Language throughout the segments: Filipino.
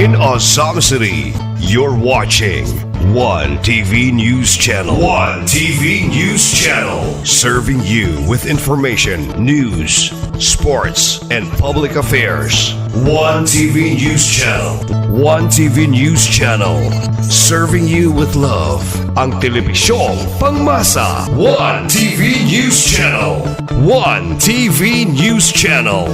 in Osama City. You're watching One TV News Channel. One TV News Channel. Serving you with information, news, sports, and public affairs. One TV News Channel. One TV News Channel. Serving you with love. Ang telebisyong pangmasa. One TV News Channel. One TV News Channel.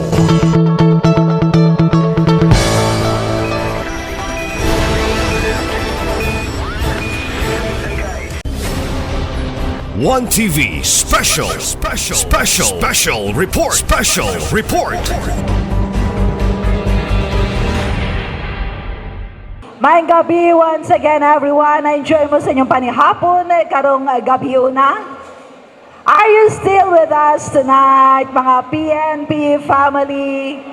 One TV special report. Maayong gabi once again everyone. Na-enjoy mo sa inyong panihapon karong gabi una. Are you still with us tonight, mga PNP family?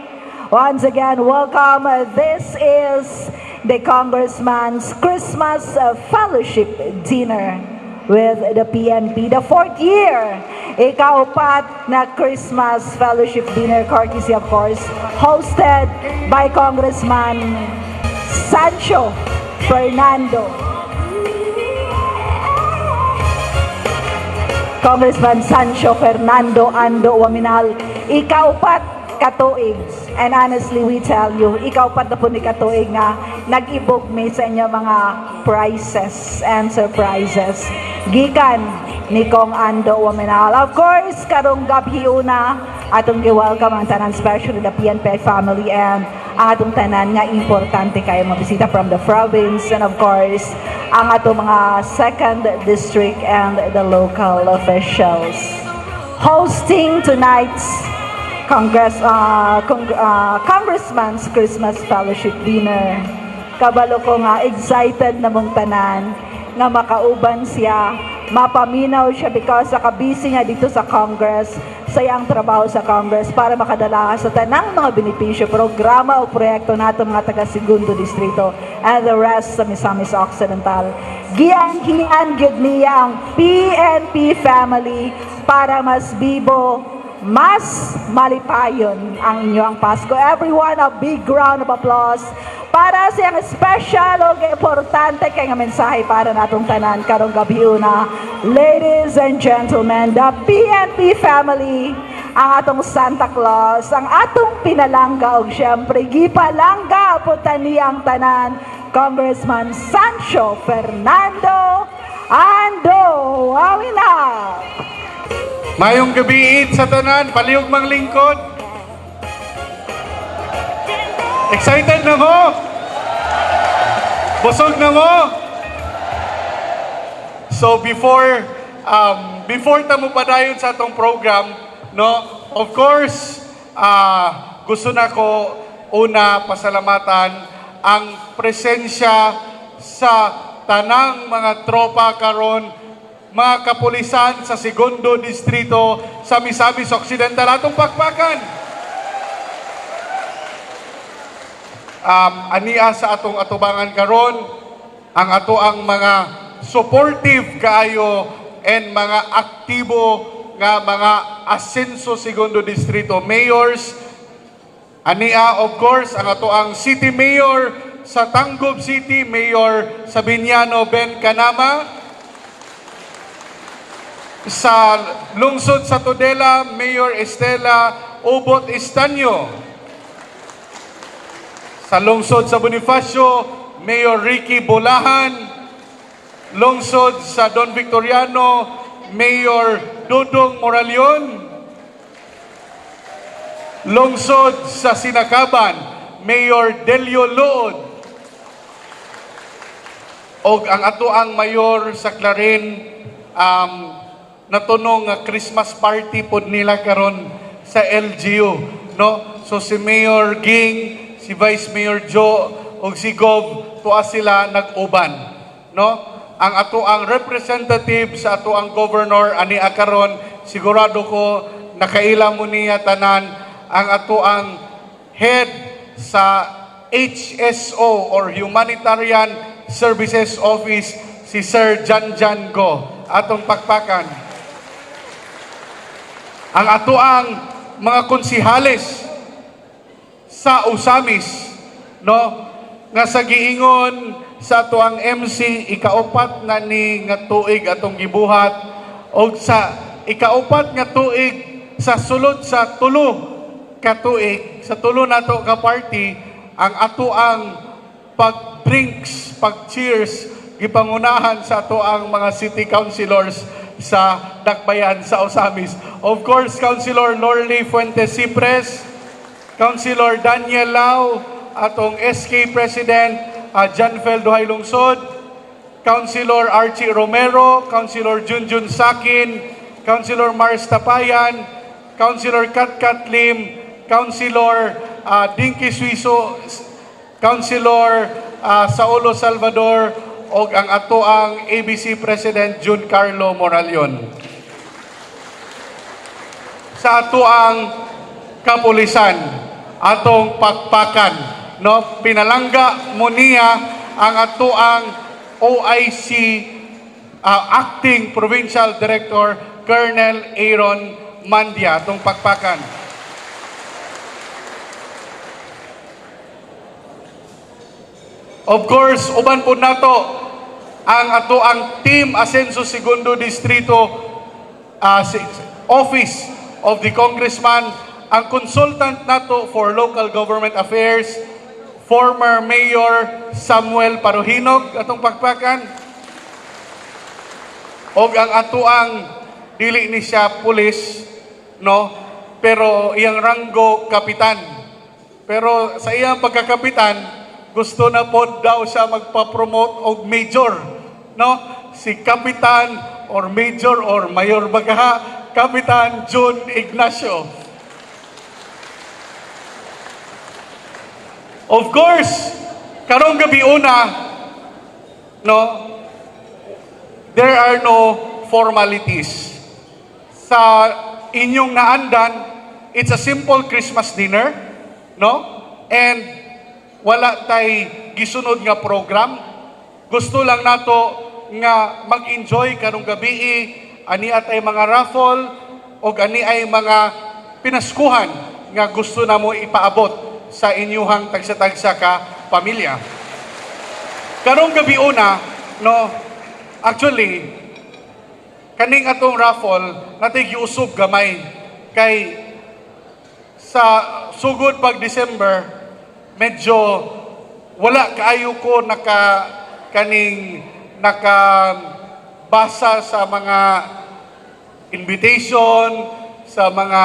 Once again, welcome. This is the Congressman's Christmas Fellowship Dinner with the PNP, the 4th year, ikaapat na Christmas Fellowship Dinner, courtesy of course, hosted by Congressman Sancho Fernando. Congressman Sancho Fernando Ando Waminal, ikaapat katuig. And honestly, we tell you, ikaapat na po ni katuig nga nag-ibog mi sa inyo mga prizes and surprises. Gikan ni Kong Ando Waminal. Of course, karong gabi una, atong i-welcome ang tanan, especially the PNP family and ang atong tanan nga importante kayo mabisita from the province and of course, ang atong mga 2nd district and the local officials. Hosting tonight's Congressman's Christmas Fellowship Dinner. Kabalo ko nga, excited na mong tanan nga makauban siya, mapaminaw siya because sa kabisi niya dito sa Congress, sa iyang trabaho sa Congress para makadala sa tanang mga benepisyo, programa o proyekto nato mga taga Segundo Distrito and the rest sa Misamis Occidental. Giang-hian gyud niya ang PNP family para mas bibo, mas malipayon ang inyong Pasko. Everyone, a big round of applause para sa iyang special o importante kay nga mensahe para natong tanan karong gabi una. Ladies and gentlemen, the PNP family, ang atong Santa Claus, ang atong pinalangga o siyempre gipalangga po taniyang tanan, Congressman Sancho Fernando Ando Waminal. Mayong gabi sa tanan, palihog mang lingkod. Excited na mo? Busog na mo? So before tamo padayon sa atong program, no? Of course, gusto na ko una pasalamatan ang presensya sa tanang mga tropa karon, mga kapulisan sa Segundo Distrito sa Misamis Occidental. Atong pakpakan. Ania sa atong atubangan karon ang ato ang mga supportive kaayo and mga aktibo nga mga Asenso Segundo Distrito mayors. Ania of course ang ato ang City Mayor sa Tanggob City, Mayor Sabiniano Ben Canama. Sa lungsod sa Tudela, Mayor Estela Obot Estanyo. Sa lungsod sa Bonifacio, Mayor Ricky Bolahan. Lungsod sa Don Victoriano, Mayor Dudong Moralion. Lungsod sa Sinakaban, Mayor Delio Lood. Og ang ato ang mayor sa Clarin, natunong nga Christmas party pod nila karon sa LGU, no? So si Mayor Ging, si Vice Mayor Joe ug si Gov tuwa sila nag-uban, no? Ang ato ang representative sa ato ang governor ani karon, sigurado ko nakaila mo niya tanan ang ato ang head sa HSO or Humanitarian Services Office, si Sir Janjan Go. Atong pakpakan. Ang ato ang mga konsihales sa Usamis, no? nga sa giingon sa ato ang MC ikaupat na ni nga tuig atong gibuhat o sa ikaupat nga tuig sa sulod sa tulo ka tuig sa tulo nato ka party ang ato ang pag-drinks, pag-cheers gipangunahan sa ato ang mga city councilors sa Dakbayan sa Osamis. Of course, Councilor Lorly Fuentes Cipres, Councilor Daniel Lau, atong SK President Janfel Duhay Lungsod, Councilor Archie Romero, Councilor Junjun Sakin, Councilor Mars Tapayan, Councilor Katkat Lim, Councilor Dinky Suiso, Councilor Saulo Salvador, o ang ato ang ABC President Jun Carlo Moralion. Sa ato ang kapulisan, atong pakpakan, no, pinalangga mo niya ang ato ang OIC Acting Provincial Director Colonel Aaron Mandia, atong pakpakan. Of course, uban po nato ang ato ang Team Asenso Segundo Distrito Office of the Congressman, ang consultant nato for local government affairs, former Mayor Samuel Paruhinog, atong pakpakan. O ang ato ang dili ni siya pulis, no? Pero iyang ranggo kapitan. Pero sa iyang pagkakapitan, gusto na po daw siya magpa-promote og major, no? Si Kapitan or Major or Mayor Bagaha, Kapitan Jun Ignacio. Of course, karong gabi una, no, there are no formalities. Sa inyong naandan, it's a simple Christmas dinner, no? And wala tay gisunod nga program. Gusto lang nato nga mag-enjoy karong gabi, ani atay mga raffle o ani ay mga pinaskuhan nga gusto na mo ipaabot sa inyuhang tagsa-tagsa ka pamilya. Karong gabi una, no, actually, kaning atong raffle natay giusog gamay kay sa sugod pag December medyo wala kaayo ko nakabasa sa mga invitation, sa mga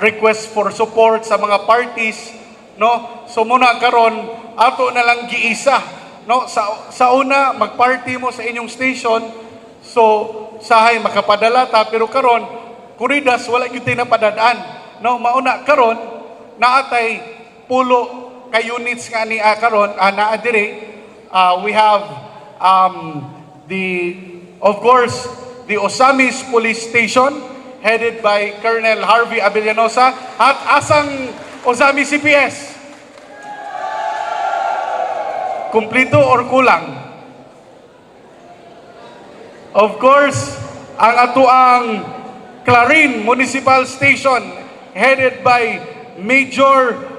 request for support sa mga parties, no? So muna karon ato na lang giisa, no? Sa una magparty mo sa inyong station, so sahay makapadala ta, pero karon kuridas wala gyud tay napadadaan, no? Mauna karon naatay pulo ka units nga ni karon naa dire. We have of course the Osamis Police Station headed by Colonel Harvey Abellanosa at asang Osamis CPS. Kumplito or kulang? Of course, ang atuang Clarin Municipal Station headed by Major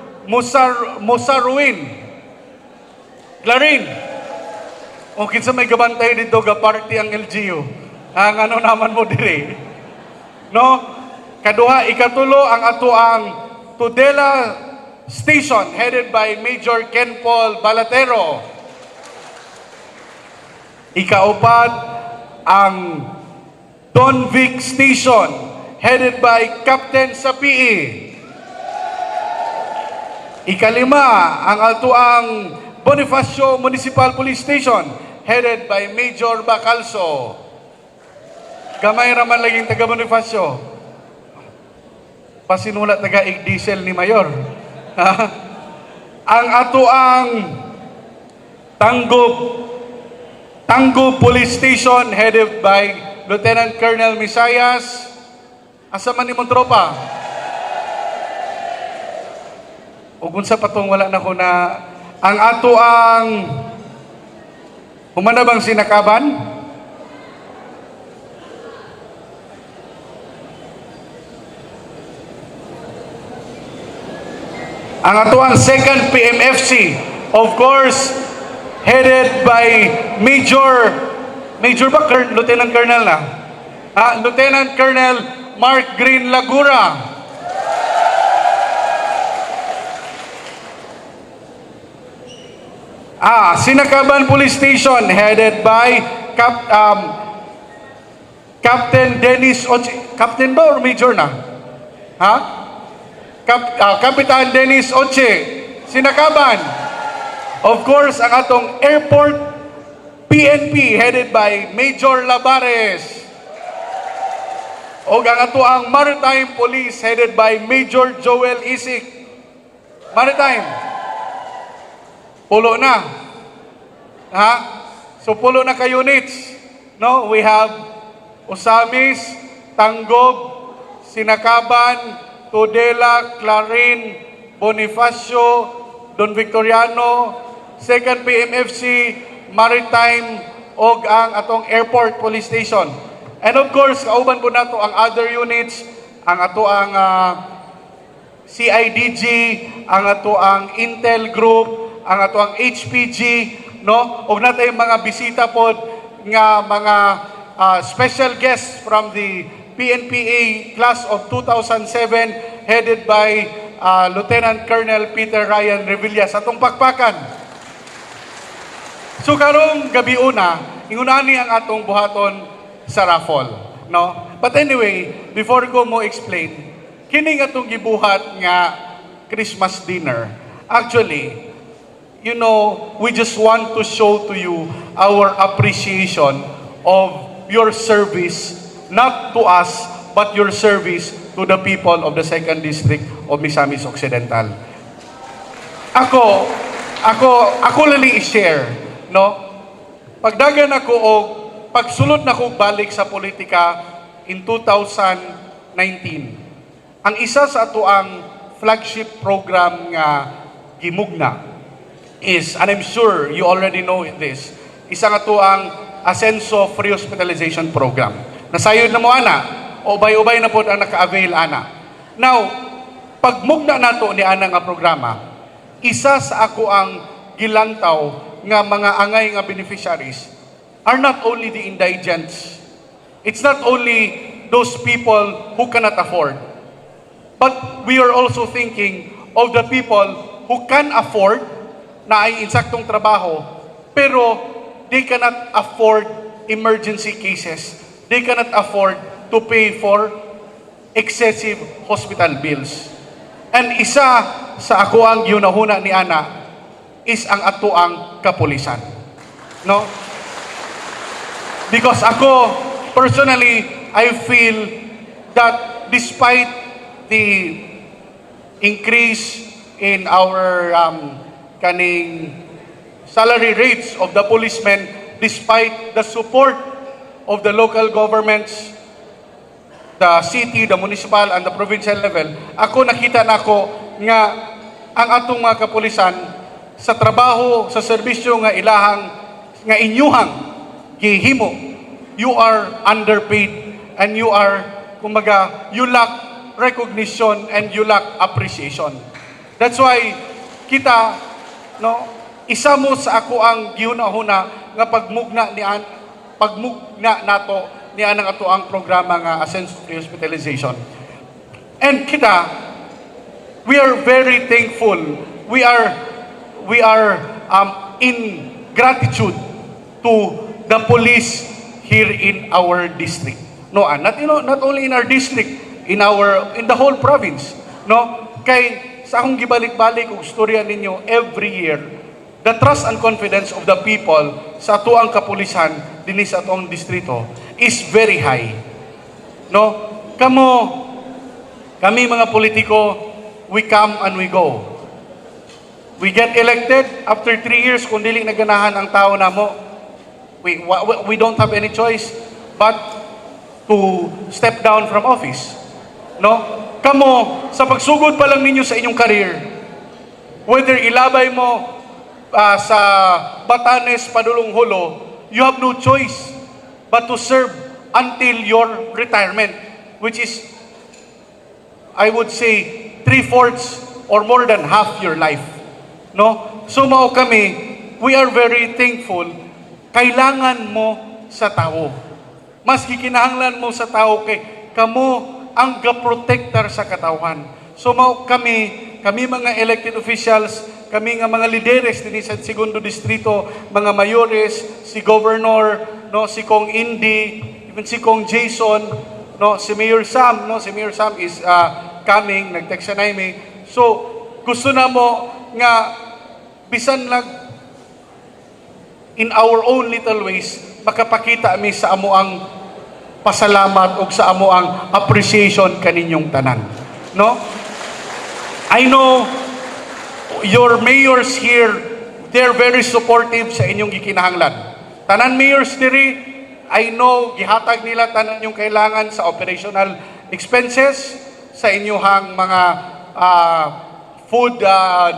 Musaruin. Clarin. O kinsa may gabantay dito ga party ang LGU. Ang ano naman mo dire. No? Kaduha ikatulo ang ato ang Tudela Station headed by Major Ken Paul Balatero. Ikaapat ang Don Vic Station headed by Captain Sapii. Ikalima ang ato ang Bonifacio Municipal Police Station headed by Major Bacalso. Gamay raman laging taga Bonifacio. Pasinulat taga diesel ni Mayor. Ang ato ang Tanggo Police Station headed by Lieutenant Colonel Misayas. Asa man imong tropa? O kung sa patong wala na ko na ang ato ang humana bang sinakaban? Ang ato ang 2nd PMFC, of course, headed by Major ba? Lieutenant Colonel na? Lieutenant Colonel Mark Green Lagura. Sinakaban Police Station, headed by Captain Dennis Oche. Captain ba or Major na? Kapitan Dennis Oche. Sinakaban. Of course, ang atong airport PNP, headed by Major Labares. O ang atoang Maritime Police, headed by Major Joel Isik. Maritime. Pulo na. So pulo na ka units. No, we have Osamis, Tanggob, Sinakaban, Tudela, Clarin, Bonifacio, Don Victoriano, 2nd PMFC, Maritime, o ang atong Airport Police Station. And of course, kauban po nato ang other units, ang ato ang CIDG, ang ato ang Intel Group, ang ato ang HPG, no? Og natay mga bisita pod nga mga special guests from the PNPA class of 2007, headed by Lieutenant Colonel Peter Ryan Revilla sa atong pakpakan. So karong gabi una, ingunani ang atong buhaton sa raffle, no? But anyway, before ko mo explain, kining atong gibuhat nga Christmas dinner, actually, you know, we just want to show to you our appreciation of your service, not to us, but your service to the people of the 2nd District of Misamis Occidental. Ako lali i-share, no? Pagdagan ako o pagsulod na ko balik sa politika in 2019, ang isa sa ato ang flagship program nga gimugna is, and I'm sure you already know this, isa nga to ang Asenso Free Hospitalization Program. Nasayod na mo ana, ubay-ubay na po ang naka-avail ana. Now, pagmugna nato ni ana nga programa, isa sa ako ang gilantaw nga mga angay nga beneficiaries are not only the indigents. It's not only those people who cannot afford, but we are also thinking of the people who can afford na ay insaktong trabaho, pero they cannot afford emergency cases. They cannot afford to pay for excessive hospital bills. And isa sa ako ang yunahuna ni ana is ang ato ang kapulisan. No? Because ako, personally, I feel that despite the increase in our kaning salary rates of the policemen, despite the support of the local governments, the city, the municipal, and the provincial level, ako nakita nako nga ang atong mga kapulisan sa trabaho, sa serbisyo nga ilahang, nga inyuhang gihimo, you are underpaid and you are, kumbaga, you lack recognition and you lack appreciation. That's why kita, no, isa mo sa ako ang gihuna-huna nga pagmugna nato ni anang ato ang programa nga Asenso Free Hospitalization. And kita, we are very thankful. We are in gratitude to the police here in our district. No, not only in our district, in the whole province. No, kay sa akong gibalik-balik og istorya ninyo every year, the trust and confidence of the people sa ato ang kapulisan dinhi sa atong distrito is very high. No, kami mga politiko, we come and we go. We get elected after 3 years kung dili naganahan ang tao namo. We don't have any choice but to step down from office. No? Kamo, sa pagsugod pa lang ninyo sa inyong career, whether ilabay mo sa Batanes, Padulong Hulo, you have no choice but to serve until your retirement, which is, I would say, 3/4 or more than half your life. No? So mao kami, we are very thankful. Kailangan mo sa tao. Mas gikinahanglan mo sa tao kay kamo ang ga-protector sa katawan. So kami mga elected officials, kami nga mga lideres din sa Segundo Distrito, mga mayores, si Governor, no, si Kong Indy, even si Kong Jason, no, si Mayor Sam, no, si Mayor Sam is coming, nag-text siya na imi. So gusto na mo nga bisan lang in our own little ways makapakita mi sa amo ang pasalamat o sa amo ang appreciation kaninyong tanan, no? I know your mayors here, they're very supportive sa inyong gikinahanglan. Tanan mayors diri, I know gihatag nila tanan yung kailangan sa operational expenses, sa inyong mga food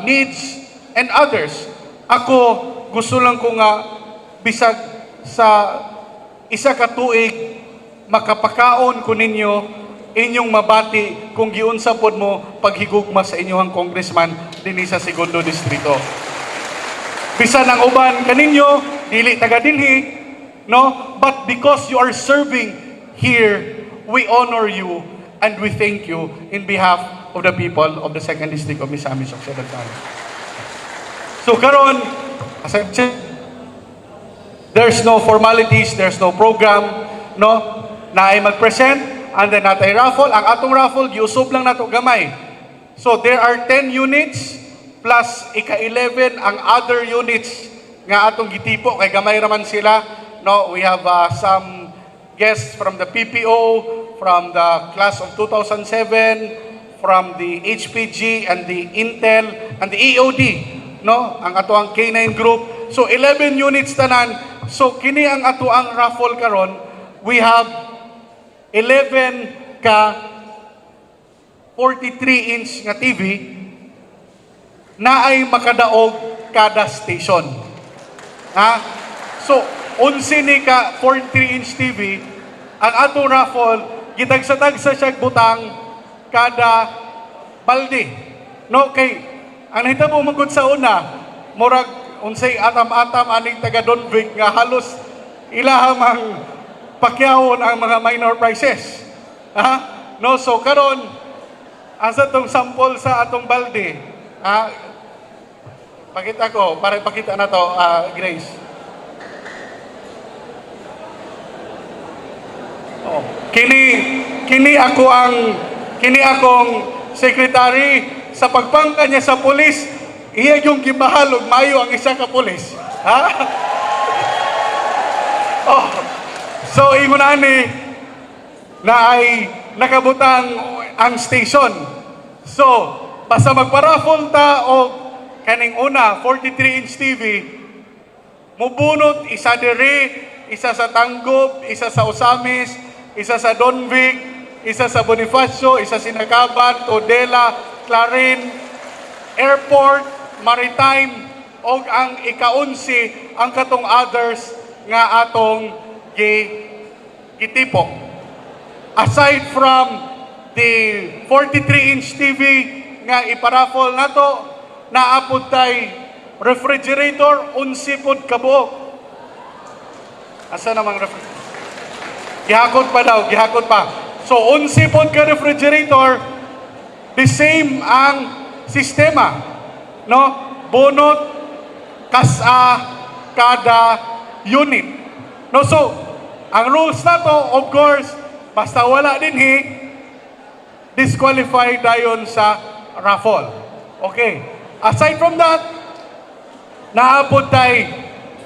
needs and others. Ako gusto lang ko nga bisag sa isa ka tuig makapakaon ko ninyo inyong mabati kung giunsa pod mo paghigugma sa inyong congressman dinhi sa Segundo Distrito. Bisan ang uban kaninyo dili taga dinhi, no? But because you are serving here, we honor you and we thank you in behalf of the people of the 2nd District of Misamis Occidental. So karon, as I said, there's no formalities, there's no program, no? Na ay mag-present, and then natay raffle. Ang atong raffle, giusob lang nato gamay. So there are 10 units plus ika-11 ang other units nga atong gitipo kay gamay raman sila. No, we have some guests from the PPO, from the class of 2007, from the HPG and the Intel and the EOD, no? Ang ato ang K9 group. So 11 units tanan. So kini ang ato ang raffle karon. We have 11 ka 43-inch nga TV na ay makadaog kada station. Ha? So, 11 ni ka 43-inch TV, ang atong raffle, gitagsa-tagsa siya butang kada balde. No, kay, ang nahitabo magod sa una, murag, unsay atam-atam aning taga Donvic nga halos ilahamang pakyawon ang mga minor prices. Ha? No, so karon asa tong sample sa atong balde. Ha? Pakita ko para ipakita na to, Grace. Oh, kini akong secretary sa pagpangka niya sa pulis, iya yung gibahalog mayo ang isa ka pulis. Ha? Oh. So, ingunani na ay nakabutang ang station. So, basta magpa-raffle ta o kaning una, 43-inch TV, mubunot isa diri, isa sa Tanggob, isa sa Osamis, isa sa Donvic, isa sa Bonifacio, isa sa Nagaban, Todela, Clarin, Airport, Maritime, o ang ika-11 ang katong others nga atong gitipo. Aside from the 43-inch TV nga iparaffle nato, naapod tay refrigerator, 11 pod kabuok. Asa namang refrigerator? Gihakot pa daw, gihakot pa. So 11 pod ka refrigerator, the same ang sistema, no? Bunot kasa kada unit. No, so ang rules na to, of course, basta wala dinhi, disqualified dayon sa raffle. Okay. Aside from that, naabot tay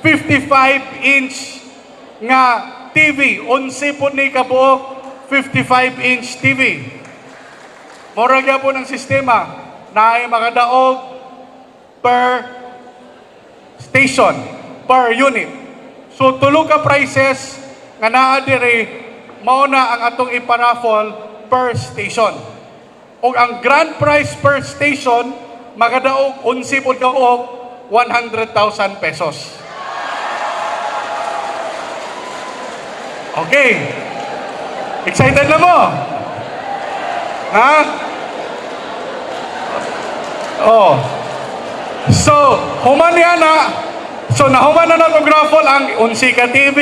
55-inch nga TV. 11 po ni kabuok, 55-inch TV. Mura gyapon ang sistema na ay makadaog per station, per unit. So tulo ka prices nga naa diri mao na ang atong iparaffle per station. O ang grand prize per station magadaog 11 pod kabuok, 100,000 pesos. Okay. Excited na mo? Ha? Oh. So, human niya na, So nahuman na nato raffle ang unsi ka TV,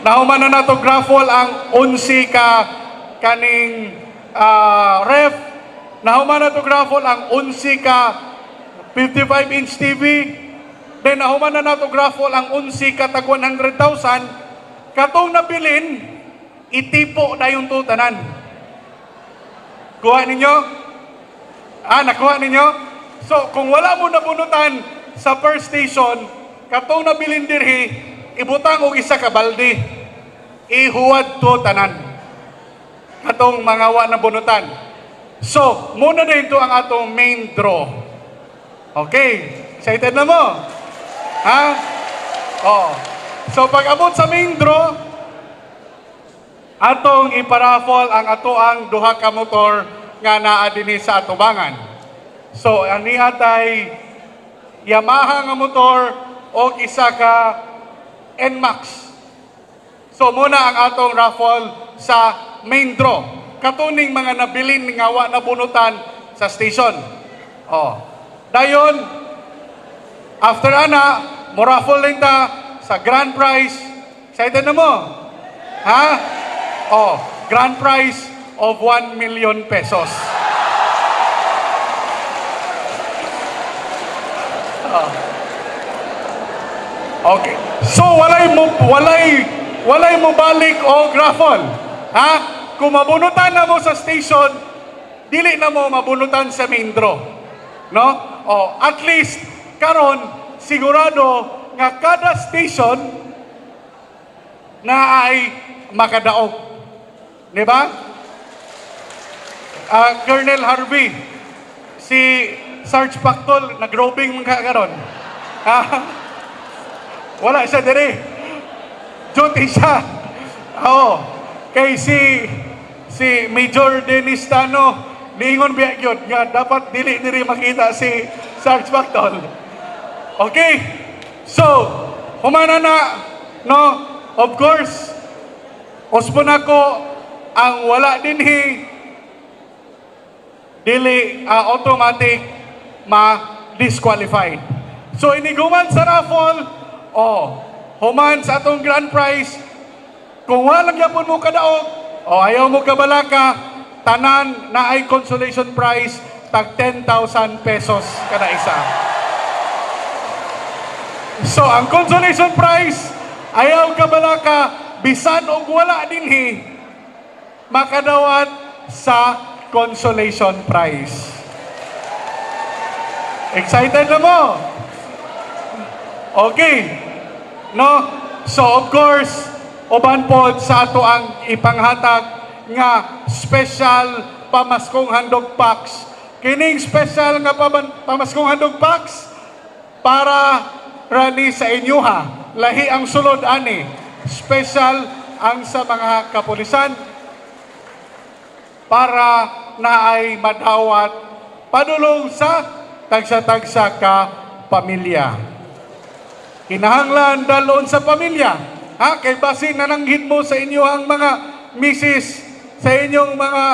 nahuman na nato raffle ang unsi ka kaning ref, nahuman na nato raffle ang unsi ka 55-inch TV, then nahuman na nato raffle ang unsi ka tag 100,000, katong nabilin, itipo na yung tutanan. Kuha ninyo? Nakuha ninyo? So, kung wala mo nabunutan sa first station, katong nabilin dirhi, ibutang og isa ka balde. Ihuwad to tanan. Katong mga wa nabunutan. So, muna na ito ang atong main draw. Okay. Excited na mo? Ha? Oh. So, pag abot sa main draw, atong iparaffle ang atoang duha ka motor nga naa dinhi sa atubangan. So, ani atay Yamaha nga motor o isa ka NMAX. So, muna ang atong raffle sa main draw. Katuning mga nabilin nga wa nabunutan sa station. Oh. Dayon, after ana, mo raffle lang ta sa grand prize. Excited na mo? Ha? Oh, grand prize of 1 million pesos. Okay. So walay mo balik o raffle. Ha? Kung mabunutan na mo sa station, dili na mo mabunutan sa main draw. No? Oh, at least karon sigurado nga kada station na ay makadaog. Di ba? Colonel Harvey, si Sarge Pactol, nag-roving mga karon. Wala siya dire. Duty siya. Oo. Kay si Major Dennis Tano, niingon biya yun, nga dapat dili makita si Sarge Pactol. Okay? So, humana na, no? Of course, uspon ako, ang wala dinhi dili automatic ma-disqualified. So iniguman sa raffle, human sa atong grand prize, kung walang yapon mo kadaog, ayaw mo kabalaka, tanan na ay consolation prize tag 10,000 pesos kada isa. So ang consolation prize, ayaw kabalaka, bisan og wala dinhi, makadawat sa consolation prize. Excited na mo? Okay. No? So of course, uban pod sa ato ang ipanghatag nga special pamaskong handog packs. Kining special nga pamaskong handog packs para rani sa inyo ha. Lahi ang sulod ani. Special ang sa mga kapulisan para na ay madawat padulong sa tagsa-tagsa ka pamilya. Kinahanglan dalon sa pamilya. Ha? Kay basin nananghid mo sa inyo ang mga misis, sa inyong mga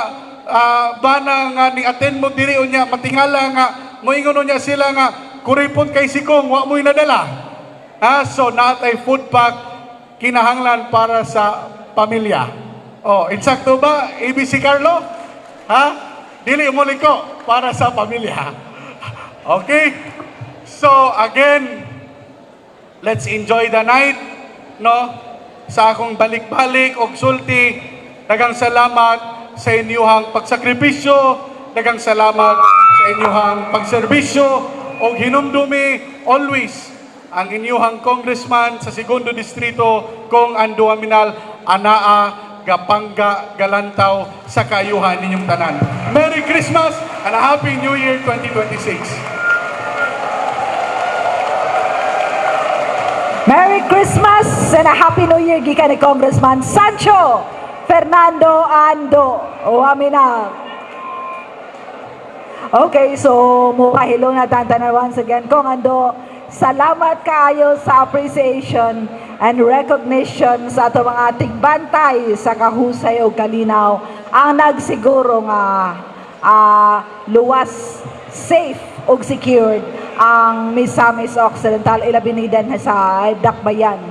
bana nga ni-attend mo diri unya, matingala nga, moingon unya sila nga, kuripon kay sikong, wa mo'y nadala. Ha? So, natay food pack, kinahanglan para sa pamilya. Insakto ba, ABC Carlo? Ha? Dili mo liko para sa pamilya. Okay? So, again, let's enjoy the night, no? Sa akong balik-balik og sulti, daghang salamat sa inyong pagsakripisyo, daghang salamat sa inyong pagserbisyo og hinumdumi always ang inyong congressman sa segundo distrito kung Ando Aminal anaa gapangga galantaw sa kaayuhan ninyong tanan. Merry Christmas and a Happy New Year 2026. Merry Christmas and a Happy New Year gikan ni Congressman Sancho Fernando Ando Aminal. Okay, so mukahilo na tantanan once again. Kong Ando, salamat kaayo sa appreciation and recognition sa ato mga tigbantay sa kahusay o kalinaw ang nagsiguro nga luwas, safe o secured ang Misamis Occidental ilabinidan sa Dakbayan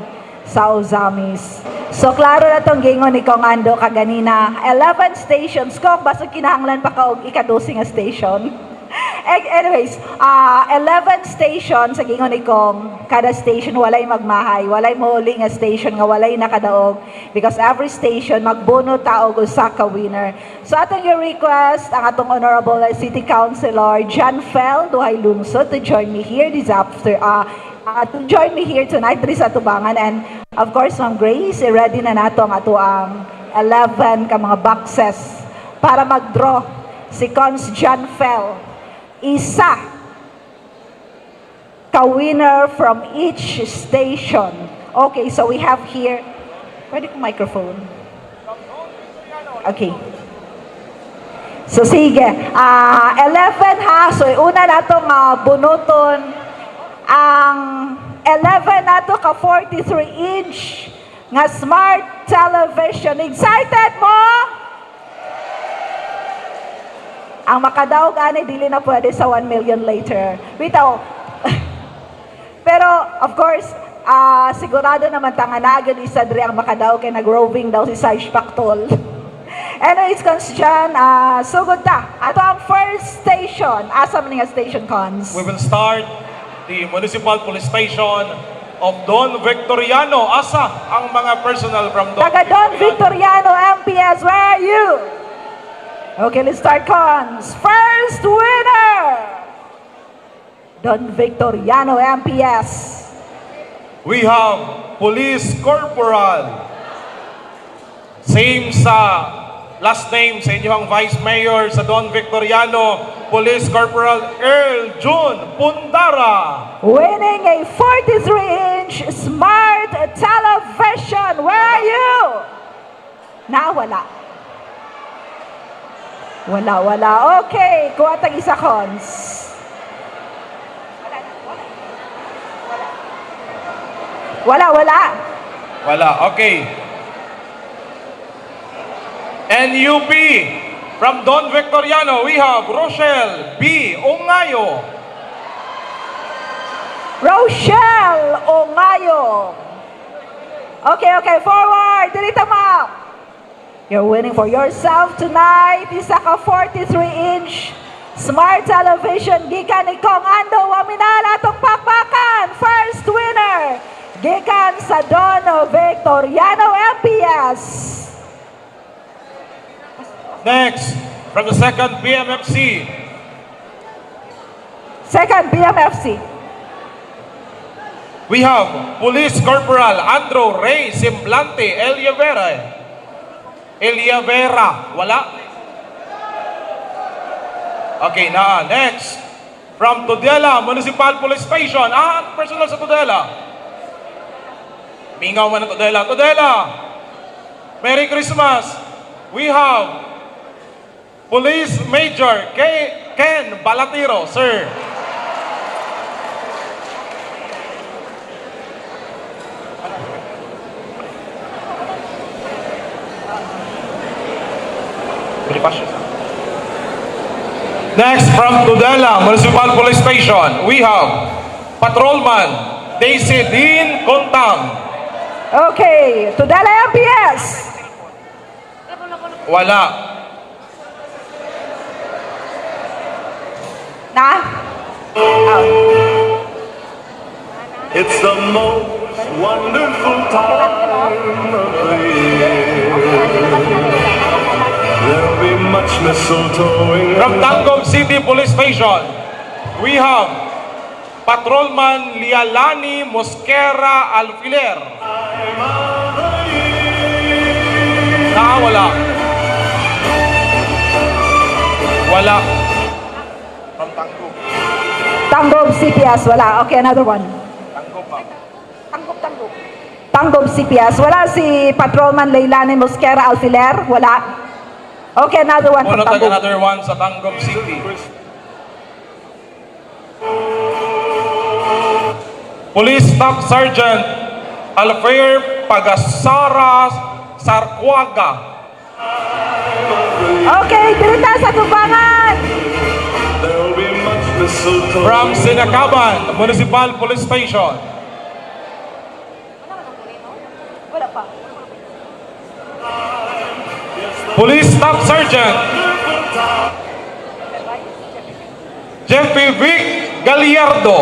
sa Ozamis. So klaro na tong gingon ni Kong Ando kaganina, 11 stations ko basta kinahanglan pa ka og ika-12 nga station. Anyways, 11 stations sa gingon ni Kong, kada station walay magmahay, walay mahuli nga station nga walay nakadaog because every station magbono ta og usa ka winner. So atong yung request ang atong Honorable City Councilor John Fell duhay lungsod to join me here this after to join me here tonight diri sa Tubangan, and of course Ma'am Grace, ready na nato ang ato ang 11 ka mga boxes para mag-draw si Cons John Fell. Isa ka winner from each station. Okay, so we have here, pwede ko microphone? Okay. So sige, 11 ha, so una natong bunuton ang 11 nato ka 43-inch nga smart television. Excited mo? Ang makadaog ani dili na pwede sa 1 million later. Bitaw. Pero of course, sigurado naman tanga na agad isa diri ang makadaog kay nag-roving daw si Sarge Pactol. Anyways, Cons John, sugod ta. Ato ang first station. Asa man nga station, Cons? We will start the Municipal Police Station of Don Victoriano. Asa ang mga personnel from Don Taga Don Victoriano, MPS, where are you? Okay, let's start, Cons. First winner! Don Victoriano, MPS. We have Police Corporal. Same sa last name sa inyong Vice Mayor sa Don Victoriano, Police Corporal Earl June Pundara. Winning a 43-inch smart television. Where are you? Wala. Wala. Okay, kuha tag isa, Cons. Wala. Okay. NUP from Don Victoriano, we have Rochelle B. Ongayo. Rochelle Ongayo. Okay, forward. Dito mo. You're winning for yourself tonight. Isa ka 43-inch smart television. Gikan ni Kong Ando. Waminala atong pakpakan. First winner. Gikan sa Don Victoriano MPS. Next, from the 2nd BMFC, Second BMFC. we have Police Corporal Andrew Ray Simplante Eliavera, wala? Okay, next. From Tudela Municipal Police Station, personal sa Tudela. Mingaw man ang Tudela. Merry Christmas. We have Police Major Ken Balatiro, sir. Next, from Tudela Municipal Police Station, we have Patrolman Daisy Dean Contang. Okay, Tudela MPS. Wala. It's the most wonderful time of the year. There'll be much mistletoeing. From Tangog City Police Station, we have Patrolman Lialani Mosquera Alfiler. Wala. From Tangog. Tanggob CPS, wala. Okay, another one. Tangog pa. Tanggob CPS, wala si Patrolman Leilani Mosquera Alfiler, wala. Okay, another one from Punot Tanggob. another one sa Tangog City. Police Staff Sergeant Alfair Pagasara Sarquaga. Okay, dirita sa Tubangan. There'll be much mistletoe. From Sinacaban Municipal Police Station. Wala pa. Police Staff Sergeant Jeffy Vic Gallardo.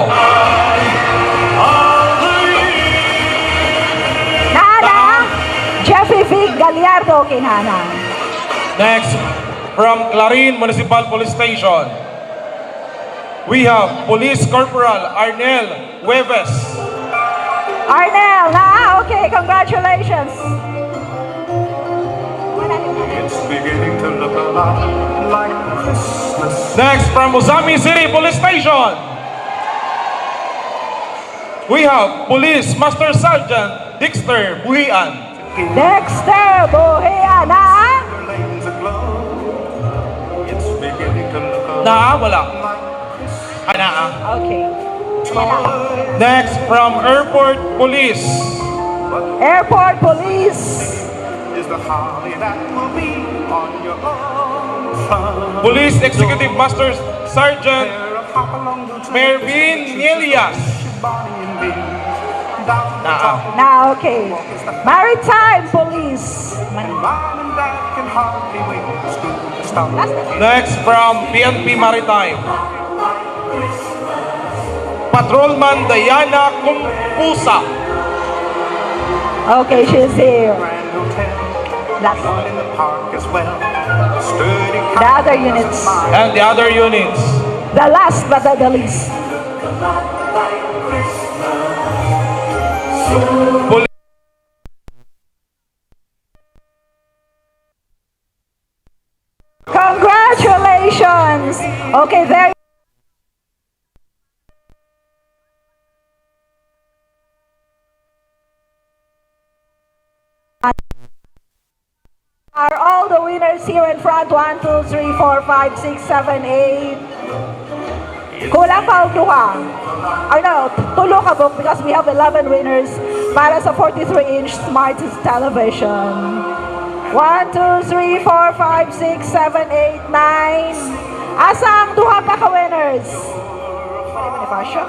Nana! Jeffy Vic Gallardo, kinana. Next, from Clarin Municipal Police Station, we have Police Corporal Arnel Hueves. Arnel, na? Okay, congratulations. It's beginning to look a lot like Christmas. Next, from Uzami City Police Station, we have Police Master Sergeant Dexter Buhian. Dexter Buhia, na? The lanes aglow. It's beginning to look a lot Na, wala. like Christmas. Ay, na. Okay. Next, from Airport Police, Airport Police. Is the holly that will be on your own front Police Executive Master Sergeant door. Hop-along the train. Mervin Nelias. Bonnie and me. Down the Na. top. Na, okay. Maritime Police. Mom and Dad can hardly wait for school to start. Next, from PNP Maritime, Patrolman Diana Kumpusa. Okay, she's here. Grand Hotel, Last. one in the park as well. Sturdy The other units. And the other units. The last but not the least. Police Congratulations. Okay, there. Are all the winners here in front? 1, 2, 3, 4, 5, 6, 7, 8. Kulang pa o duha? Or no, tulo ka book because we have 11 winners para sa 43-inch smart television. 1, 2, 3, 4, 5, 6, 7, 8, 9. Asa ang duha pa ka winners? Bonifacio?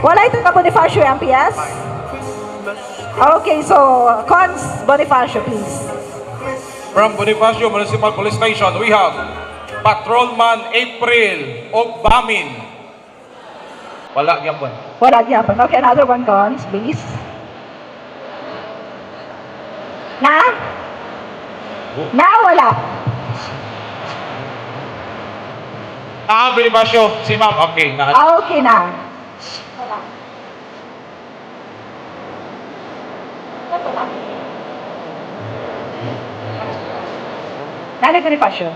Wala ito ka Bonifacio MPS? Okay, so Cons Bonifacio, please. from Bonifacio Municipal Police Station, we have Patrolman April Ogbamin. Wala gyapon. Wala gyapon. Okay, another one, Cons, please. Na? Na, wala. Bonifacio, si ma'am. Okay, na. Okay na. Wala. Nani Bonifacio?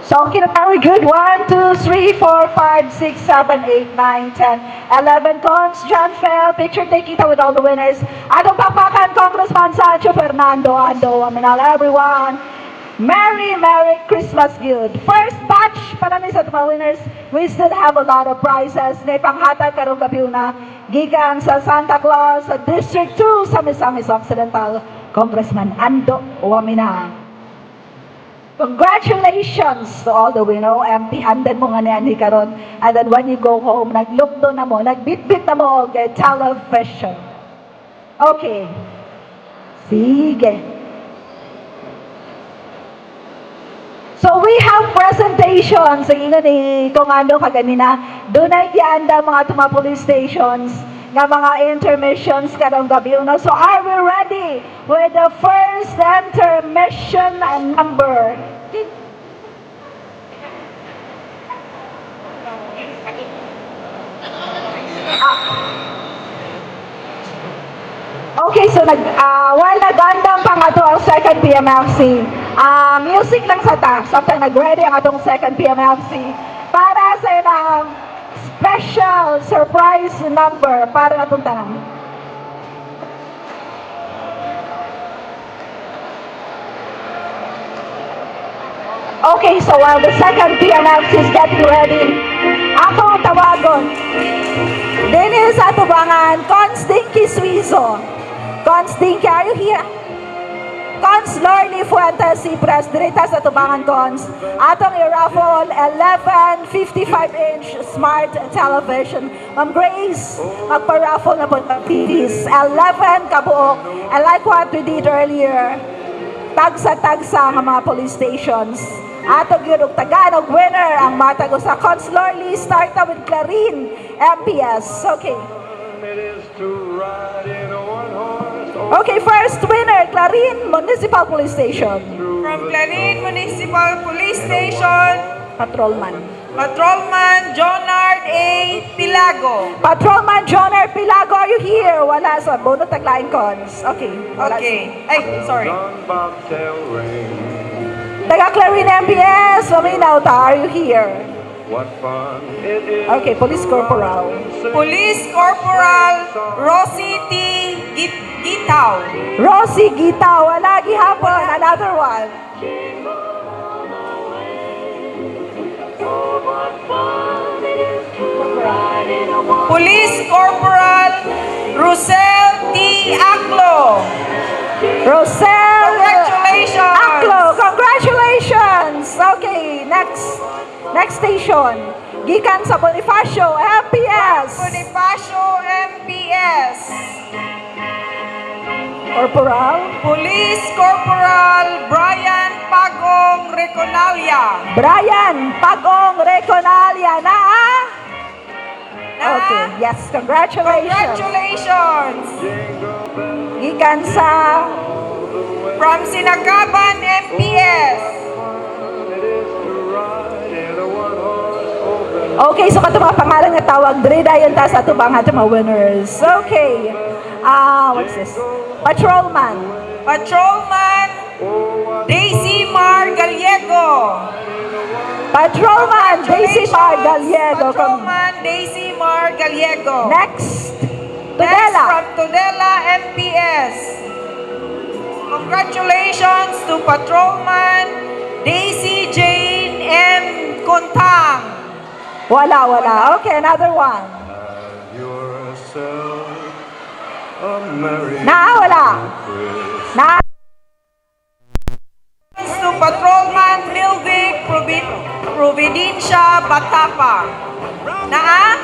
So, okay na tayo. Good. 1, 2, 3, 4, 5, 6, 7, 8, 9, 10, 11. Cons, John Fell, picture taking with all the winners. Atong pakpakan, Congressman Sancho Fernando Ando, Aminal, everyone. Merry Christmas Guild. First batch para ni sa mga winners. We still have a lot of prizes. May panghatag karong gabi na gikan sa Santa Claus sa District 2 sa Misamis Occidental. Congressman Ando Wamina. Congratulations to all the winner. Empty-handed mo nga ni karon. And then when you go home, naglukdo na mo, nagbitbit na mo og television. Okay. Sige. So we have presentations. Sige nga ni kung ano kaganina. Doon ay gianda mga tuma police stations nga mga intermissions karong gabi na. So are we ready with the first intermission number? Okay, so while nagandang pang ato ang second PMFC, music lang sa ta. Samtang nag-ready ang atong second PMFC para sa ilang special surprise number para natong tanan. Okay, so while the second PMFC is getting ready, ako ang tawagon. Dennis Atubangan, Cons Dinky Suizo. Cons Dinky, are you here? Cons Lorly Fuentes si Pres Dirita sa Tubangan Cons. Atong i-raffle 11 55-inch smart television. Ma'am Grace, magpa-raffle na po ng TVs. 11 kabuok. And like what we did earlier, tagsa-tagsa ng mga police stations. Atong yun, Tagalog winner ang matago sa Cons Lorly. Start na with Clarin, MPS. Okay. It is to ride in a one-horse Okay, first winner, Clarin Municipal Police Station. From Clarin Municipal Police Station, Patrolman. Patrolman Jonard A. Pilago. Patrolman Joner Pilago, are you here? Wala sa Bono Taglain Cons. Okay. Wala Okay. Ay, sorry. John Bobtail ring. Taga Clarin MPS, maminaw ta, are you here? What fun it is. Okay, Police Corporal. Police Corporal Rosie T. Gitaw. Rosie Gita, wala gihapon. Another one. Police Corporal Rosel T. Aklo. Rosel Congratulations. Aklo, congratulations. Okay, next station. Gikan sa Bonifacio, MPS. Bonifacio MPS. Corporal. Police Corporal Brian Pagong Reconalia. Brian Pagong Reconalia na. Okay, yes, congratulations. Congratulations. Gikan sa From Sinagaban MPS. It is to ride in a one-horse open. Okay, so kato mga pangalan nga tawag, dre dayon ta sa atubang ato mga winners. Okay. What's this? Patrolman. Patrolman Daisy Mar Gallego. Patrolman Daisy Mar Gallego. Patrolman Daisy Mar Gallego. Next. Next Tudela. from Tudela MPS. Congratulations to Patrolman Daisy Jane M. Contang. Wala. Okay, another one. Have yourself a merry Wala. Christmas. To Patrolman Milvic Providencia Batapa. Naa?